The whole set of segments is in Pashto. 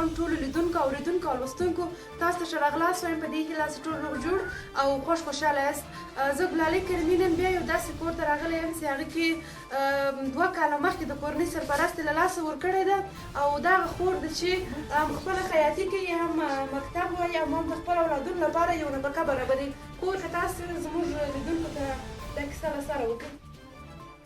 هم ټولو لیدونکو اورېدونکو او لوستونکو تاسو ته ښه راغلاست وایم په دې هیله چې ټول روغ جوړ او خوشحاله یاست. زه ګلالۍ کریمي نن بیا یو داسې کور ته راغلی یم چې هغه کې 2 کاله مخکې د کورنۍ سرپرستې له لاسه ورکړې ده او دا هغه خور ده چې هم خپله خیاطي کوي هم مکتب وایي او هم د خپلو اولادونو لپاره یو نفقه برابروي. کور که تاسو زموږ لیدونکو ته دا کیسه له سره وکړئ.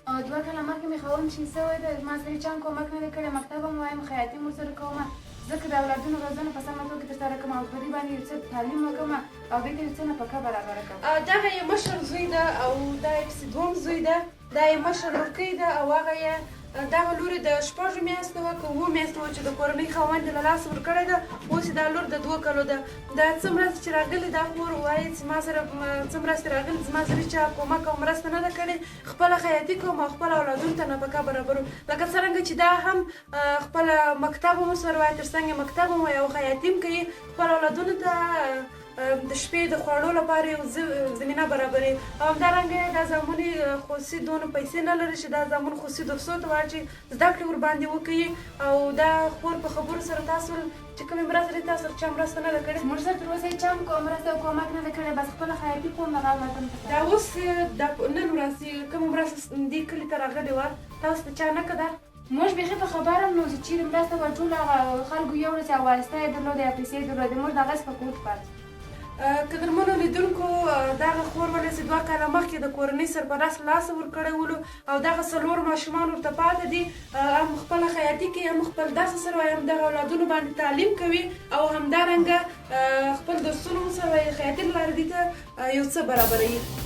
2 کاله مخکې مې خاوند شین سوی دی، ما سره هېچا هم کومک نه دی کړی، مکتب هم وایم، خیاطي هم ورسره کومه، ځکه د اولادونو روزنه په سمه توګه ترسره کړم او په دې باندې یو څه تعلیم وکړم او دې ته یو څه نفقه برابره کړم. دغه یې مشر زوی ده او دا یې پسې دویم زوی ده، دا یې مشر لورکۍ ده او هغه یې دغه لور یې د 6 میاشتو وه که 7 میاشتو وه چې د کورنۍ خاوند یې له لاسه ورکړی ده. اوس یې دا لور د 2 کالو ده. دا څه مرستې چې راغلې دا خور وایي چې ما سره څه مرستې راغلې، زما سره هېچا کومک او مرسته نه ده کړې، خپله خیاطي کوم او خپلو اولادونو ته نفقه برابروم. لکه څرنګه چې دا هم خپله مکتب هم ورسره وایي، تر څنګ یې مکتب هم وایي او خیاطي هم کوي، خپلو اولادونو ته د شپې د خوړو لپاره یو زمینه برابروي. او همدارنګه دا زامن یې خصوصي دونه پیسې نه لري چې دا زامن خصوصي درسو ته واچي زده کړې ورباندې وکوي. او دا خور په خبرو سره تاسو چې کومې مرسته لري تاسو سره چا مرسته نه ده کړې؟ موږ سره تر اوسه هېچا هم مرسته او کومک نه دی کړی، بس خپله خیاطي کوم هغه اولادونو ته. دا اوس نن ورځ کومه مرسته دې کلي ته راغلې وه تاسو ته چا نه کړه؟ موږ بیخي په خبر هم نه وو چې چېرې مرسته به ټولو هغه خلکو یوړه چې واسطه یې درلوده یا پیسې یې درلودې، موږ دغسې په کور کې پاتې. قدرمنو لیدونکو دغه خور ولې چې 2 کاله مخکې د کورنۍ سرپرست له لاسه ورکړی ولو او دغه 4 ماشومان ورته پاتې دي، هم خپله خیاطي کوي، هم خپل داسې سره وایي، هم دغه اولادونو باندې تعلیم کوي او همدارنګه خپل درسونه هم سره وایي، خیاطي له لارې دې ته یو څه برابروي.